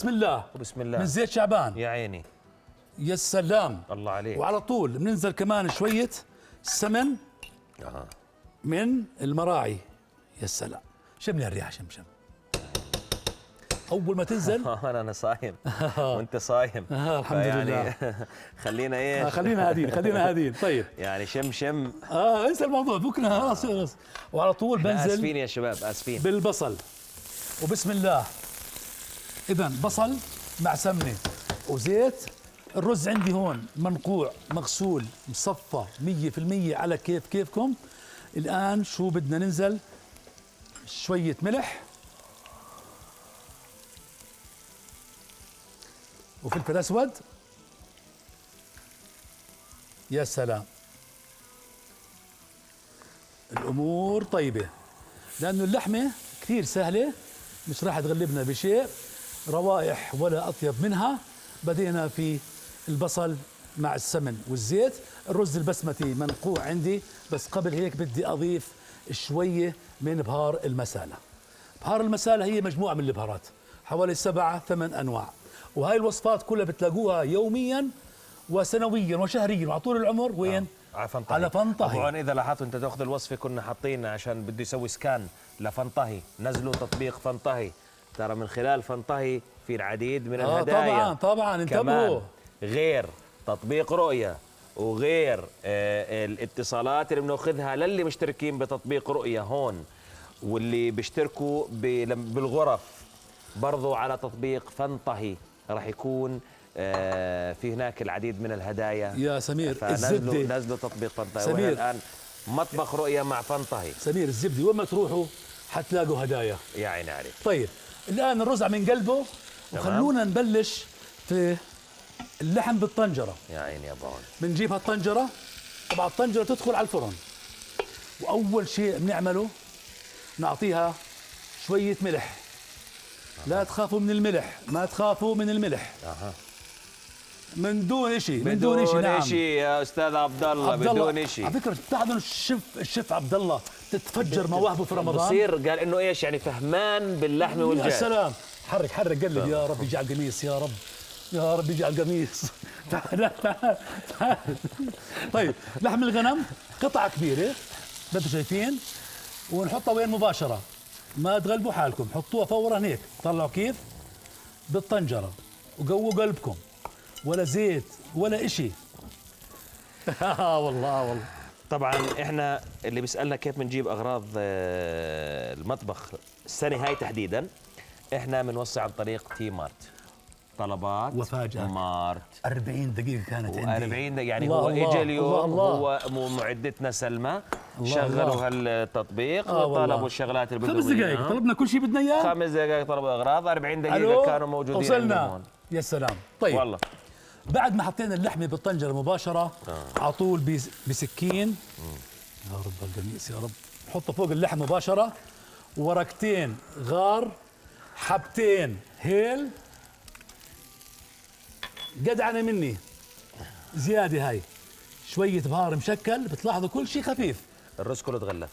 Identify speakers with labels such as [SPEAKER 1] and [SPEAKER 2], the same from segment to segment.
[SPEAKER 1] بسم الله
[SPEAKER 2] وبسم الله
[SPEAKER 1] من زيت شعبان.
[SPEAKER 2] يا عيني.
[SPEAKER 1] يا سلام،
[SPEAKER 2] الله عليك.
[SPEAKER 1] وعلى طول بننزل كمان شوية سمن من المراعي. يا سلام، شم لي الريحة، شم أول ما تنزل.
[SPEAKER 2] أنا صايم وأنت صايم.
[SPEAKER 1] الحمد لله.
[SPEAKER 2] خلينا إيش؟
[SPEAKER 1] خلينا هادين طيب.
[SPEAKER 2] يعني شم.
[SPEAKER 1] انسى الموضوع، بكره خلاص. وعلى طول بنزل.
[SPEAKER 2] آسفين يا شباب، آسفين.
[SPEAKER 1] بالبصل، وبسم الله. إذا بصل مع سمنة وزيت. الرز عندي هون منقوع مغسول مصفى 100% على كيفكم. الآن شو بدنا ننزل؟ شوية ملح وفلفل أسود. يا سلام، الأمور طيبة، لأنه اللحمة كثير سهلة، مش راح تغلبنا بشيء، روائح ولا أطيب منها. بدينا في البصل مع السمن والزيت. الرز البسمتي منقوع عندي، بس قبل هيك بدي أضيف شوية من بهار المسالة. بهار المسالة هي مجموعة من البهارات، حوالي 7-8 أنواع، وهاي الوصفات كلها بتلاقوها يوميا وسنويا وشهريا وعلى طول العمر. وين؟ على فنطهي.
[SPEAKER 2] طبعا اذا لاحظتوا انت تاخذ الوصفه كنا حاطين عشان بده يسوي سكان لفنطهي، نزلوا تطبيق فنطهي. ترى من خلال فنطهي في العديد من الهدايا.
[SPEAKER 1] طبعا انتبهوا.
[SPEAKER 2] غير تطبيق رؤية وغير الاتصالات اللي بناخذها للي مشتركين بتطبيق رؤية هون، واللي بيشتركوا بالغرف برضو على تطبيق فنطهي راح يكون في هناك العديد من الهدايا.
[SPEAKER 1] يا سمير،
[SPEAKER 2] نزلوا تطبيق فنطهي.
[SPEAKER 1] سمير
[SPEAKER 2] الآن مطبخ رؤية مع فنطهي.
[SPEAKER 1] سمير الزبدة، وين ما تروحوا حتلاقوا هدايا.
[SPEAKER 2] يا عيني عليك.
[SPEAKER 1] طيب الآن الرز عم نقلبه، وخلونا نبلش في اللحم بالطنجرة.
[SPEAKER 2] يا عيني يا بون.
[SPEAKER 1] بنجيب هالطنجرة، طبعا الطنجرة تدخل على الفرن، وأول شيء بنعمله نعطيها شوية ملح. لا تخافوا من الملح، ما تخافوا من الملح. من دون شيء، من دون شيء. نعم
[SPEAKER 2] شيء يا استاذ عبد الله، بدون شيء.
[SPEAKER 1] على فكره بتعرفوا الشيف عبد الله تتفجر مواهبه في رمضان.
[SPEAKER 2] بصير قال انه ايش يعني فهمان باللحمه والجاج.
[SPEAKER 1] يا سلام، حرك قلب. يا رب يجي على القميص، يا رب يا رب يجي على القميص. تعال. طيب لحم الغنم قطعه كبيره ما انتم شايفين، ونحطها وين مباشره، ما تغلبوا حالكم، حطوها فورا هيك. طلعوا كيف بالطنجره وقووا قلبكم، ولا زيت ولا إشي. والله
[SPEAKER 2] طبعا احنا اللي بيسالنا كيف بنجيب اغراض المطبخ السنه هاي تحديدا، احنا بنوصي عن طريق تي مارت. طلبات
[SPEAKER 1] وفاجأة
[SPEAKER 2] مارت.
[SPEAKER 1] 40 دقيقة كانت عندي.
[SPEAKER 2] 40 دقيقة يعني هو اجى اليوم. هو معدتنا سلمى شغلوا هالتطبيق وطلبوا الشغلات اللي بدهم.
[SPEAKER 1] 5 دقائق طلبنا كل شيء بدنا اياه.
[SPEAKER 2] 5 دقائق طلبوا اغراض، 40 دقيقة كانوا موجودين.
[SPEAKER 1] وصلنا. يا سلام. طيب
[SPEAKER 2] والله
[SPEAKER 1] بعد ما حطينا اللحمة بالطنجرة مباشرة على طول بسكين. يا رب القميص، يا رب. نحطه فوق اللحم مباشرة، ورقتين غار، حبتين هيل، جدعنة مني زيادة هاي، شوية بهار مشكل. بتلاحظوا كل شيء خفيف.
[SPEAKER 2] الرز كله تغلف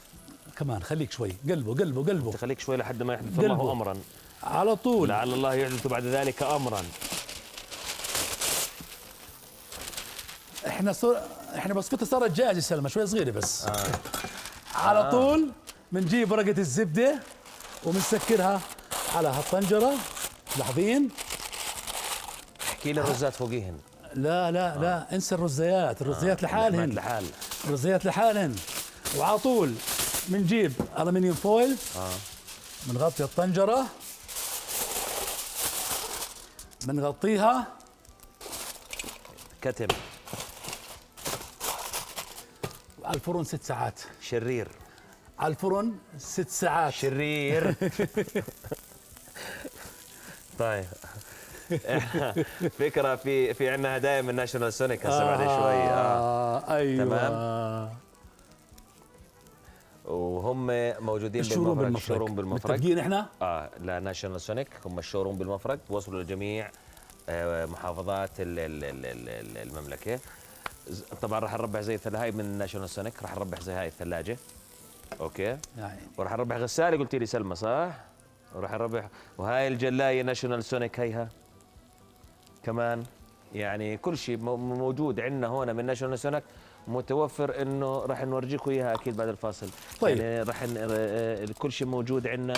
[SPEAKER 1] كمان، خليك شوي قلبه.
[SPEAKER 2] تخليك شوي لحد ما يحدث الله امرا
[SPEAKER 1] على طول،
[SPEAKER 2] لعل الله يحدث بعد ذلك امرا.
[SPEAKER 1] احنا وصفتها صارت جاهزة سلمى، شوي صغيرة بس. على طول بنجيب ورقة الزبدة وبنسكرها على هالطنجرة. لاحظين؟
[SPEAKER 2] احكي لي الرزات فوقيهن.
[SPEAKER 1] لا انسى الرزيات. الرزيات لحالهن. الرزيات لحالهن. وعلى طول بنجيب ألمنيوم فويل، بنغطي الطنجرة، بنغطيها
[SPEAKER 2] كتم
[SPEAKER 1] على الفرن 6 ساعات.
[SPEAKER 2] شرير
[SPEAKER 1] على الفرن 6 ساعات.
[SPEAKER 2] شرير. طيب احنا فكره في عندنا هدايا من ناشونال سونيك هسه بعد شوي.
[SPEAKER 1] ايوه
[SPEAKER 2] تمام. وهم موجودين
[SPEAKER 1] بالمفرق.
[SPEAKER 2] الشوروم بالمفرق.
[SPEAKER 1] متفقين احنا؟
[SPEAKER 2] لا ناشونال سونيك هم الشوروم بالمفرق، توصلوا لجميع محافظات المملكه. طبعا راح نربح زي هاي من ناشونال سونيك، راح نربح زي هاي الثلاجه. اوكي. وراح نربح غساله قلت لي سلمى صح؟ وراح نربي. وهاي الجلايه ناشونال سونيك هيها كمان، يعني كل شيء موجود عندنا هون من ناشونال سونيك متوفر، انه راح نورجيكم اياها اكيد بعد الفاصل.
[SPEAKER 1] طيب.
[SPEAKER 2] يعني راح كل شيء موجود عندنا.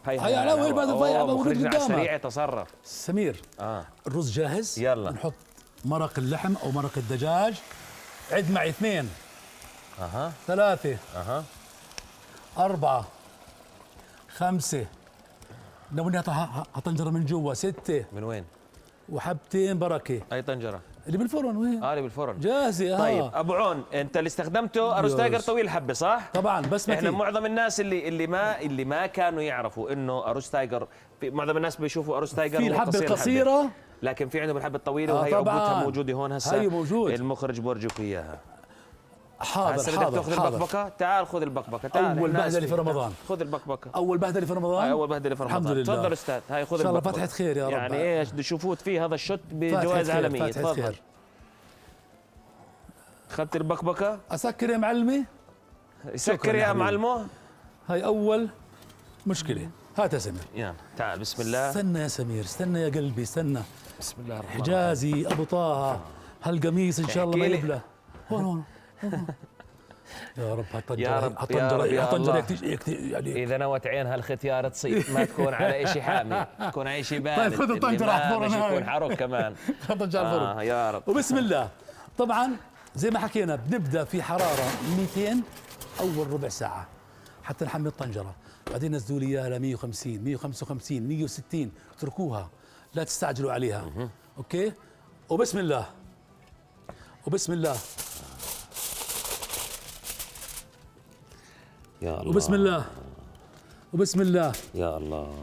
[SPEAKER 1] هي على وين بعد الضيعه موجود
[SPEAKER 2] مخرجنا على
[SPEAKER 1] قدامك.
[SPEAKER 2] السريع تصرف.
[SPEAKER 1] سمير الرز جاهز.
[SPEAKER 2] يلا
[SPEAKER 1] نحط مرق اللحم او مرق الدجاج. عد معي 2 3 4 5 لو اني طنجره من جوا 6
[SPEAKER 2] من وين؟
[SPEAKER 1] وحبتين بركه.
[SPEAKER 2] اي طنجره؟
[SPEAKER 1] اللي بالفرن وين؟
[SPEAKER 2] اللي بالفرن
[SPEAKER 1] جاهزه.
[SPEAKER 2] طيب ابو عون، انت اللي استخدمته اروز تايجر طويل حبه صح؟
[SPEAKER 1] طبعا بسمتي.
[SPEAKER 2] احنا معظم الناس اللي ما كانوا يعرفوا انه اروز تايجر، معظم الناس بيشوفوا اروز تايجر
[SPEAKER 1] في الحبه القصيره،
[SPEAKER 2] لكن في عندهم الحبه الطويله وهي عبوتها موجوده هون هسه.
[SPEAKER 1] هي موجود.
[SPEAKER 2] المخرج بورجيكم اياها.
[SPEAKER 1] حاضر
[SPEAKER 2] بدك تاخذ البقبقه؟ تعال خذ البقبقه. تعال
[SPEAKER 1] اول بهدله في رمضان.
[SPEAKER 2] خذ البقبقه.
[SPEAKER 1] اول بهدله في رمضان.
[SPEAKER 2] اول بهدله في رمضان.
[SPEAKER 1] الحمد لله.
[SPEAKER 2] تفضل استاذ، هاي خذ
[SPEAKER 1] البقبقه. ان
[SPEAKER 2] البقبقه.
[SPEAKER 1] شاء الله فتحه خير يا رب.
[SPEAKER 2] يعني ايش بده يشوفوت فيه هذا الشوت بجوائز عالميه. تفضل. اخذت البقبقه؟
[SPEAKER 1] اسكر يا معلمي.
[SPEAKER 2] سكر يا معلمو.
[SPEAKER 1] هاي اول مشكله. هات يا سمير.
[SPEAKER 2] يلا تعال بسم الله.
[SPEAKER 1] استنى يا سمير، استنى يا قلبي، استنى.
[SPEAKER 2] بسم الله الرحمن الرحيم.
[SPEAKER 1] حجازي ابو طه، هالقميص ان شاء الله ما يبلى. هون يا رب هالطنجره يعني
[SPEAKER 2] اذا نوت عين هالختيار تصيب، ما تكون على شيء حامي، تكون على شيء بارد.
[SPEAKER 1] طيب خذ الطنجره على الفرن.
[SPEAKER 2] مش يكون حرق كمان.
[SPEAKER 1] خذ الطنجره على الفرن.
[SPEAKER 2] يا رب.
[SPEAKER 1] وبسم الله. طبعا زي ما حكينا بنبدا في حراره 200 اول ربع ساعه حتى نحمي الطنجره، بعدين نزلوا لي اياها ل 150 155 160، اتركوها لا تستعجلوا عليها. اوكي. وبسم الله وبسم الله
[SPEAKER 2] يا الله
[SPEAKER 1] وبسم الله وبسم الله.
[SPEAKER 2] يا الله.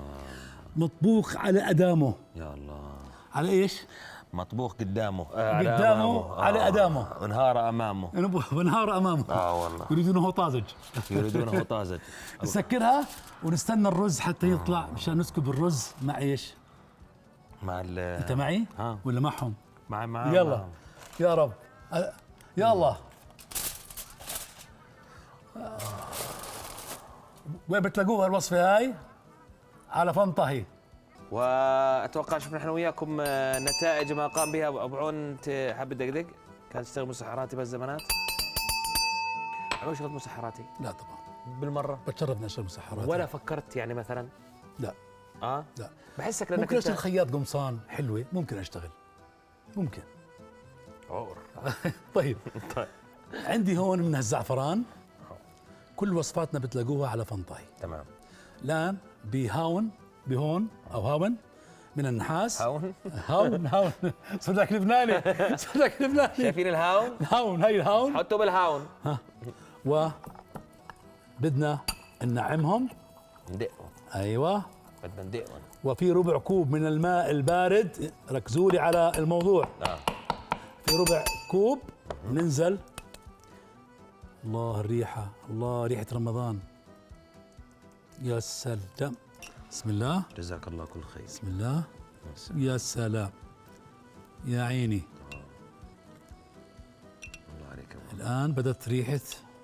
[SPEAKER 1] مطبوخ على ادامه.
[SPEAKER 2] يا الله.
[SPEAKER 1] على ايش؟
[SPEAKER 2] مطبوخ قدامه.
[SPEAKER 1] قدامه على ادامه.
[SPEAKER 2] ونهار امامه.
[SPEAKER 1] ونهار امامه.
[SPEAKER 2] والله.
[SPEAKER 1] يريدونه طازج.
[SPEAKER 2] يريدونه طازج.
[SPEAKER 1] نسكرها ونستنى الرز حتى يطلع مشان نسكب الرز مع ايش؟
[SPEAKER 2] مع
[SPEAKER 1] انت معي؟ ولا معهم؟
[SPEAKER 2] مع
[SPEAKER 1] يلا
[SPEAKER 2] معهم.
[SPEAKER 1] يا رب. يا الله. وين بتلاقوها الوصفة هاي؟ على فنطهي.
[SPEAKER 2] واتوقع شفنا احنا وياكم نتائج ما قام بها ابو عون. انت حاب تدقدق؟ كان تشتغل مسحراتي بهالزمانات؟ عمرك شغلت مسحراتي؟
[SPEAKER 1] لا طبعا.
[SPEAKER 2] بالمره؟
[SPEAKER 1] بتشرف نشتغل مسحراتي.
[SPEAKER 2] ولا فكرت يعني مثلا؟
[SPEAKER 1] لا. لا.
[SPEAKER 2] بحسك لانك
[SPEAKER 1] ممكن اشتغل خياط قمصان حلوه، ممكن اشتغل. ممكن. طيب. عندي هون من الزعفران. كل وصفاتنا بتلاقوها على فنطاي.
[SPEAKER 2] تمام.
[SPEAKER 1] الان بهون او هاون من النحاس.
[SPEAKER 2] هاون
[SPEAKER 1] صار لك لبناني. صار لك لبناني.
[SPEAKER 2] شايفين الهاون؟
[SPEAKER 1] هاي الهاون.
[SPEAKER 2] حطوا بالهاون.
[SPEAKER 1] بدنا ننعمهم.
[SPEAKER 2] ندقهم.
[SPEAKER 1] ايوه
[SPEAKER 2] بدنا ندقهم.
[SPEAKER 1] وفي ربع كوب من الماء البارد، ركزوا لي على الموضوع. في ربع كوب ننزل. الله الريحة، الله ريحة رمضان. يا سلام. بسم الله.
[SPEAKER 2] جزاك الله كل خير.
[SPEAKER 1] بسم الله. يا سلام. يا عيني.
[SPEAKER 2] الله عليك.
[SPEAKER 1] الآن بدت ريحة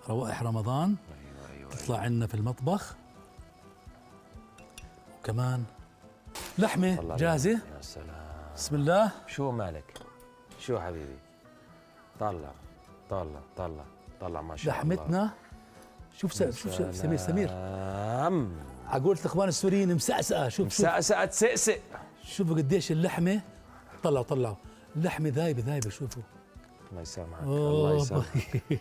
[SPEAKER 1] روائح رمضان.
[SPEAKER 2] أيوة.
[SPEAKER 1] تطلع عنا في المطبخ. وكمان لحمة جاهزة.
[SPEAKER 2] يا سلام.
[SPEAKER 1] بسم الله.
[SPEAKER 2] شو مالك؟ شو حبيبي؟ طلع ما شاء الله.
[SPEAKER 1] لحمتنا. شوف سمير. عقولة الاخوان السوريين مسقسقة. شوف
[SPEAKER 2] مسقسقة تسقسق.
[SPEAKER 1] شوفوا قديش اللحمة. طلعوا اللحمة ذايبة. شوفوا.
[SPEAKER 2] الله يسامحك. الله يسامحك.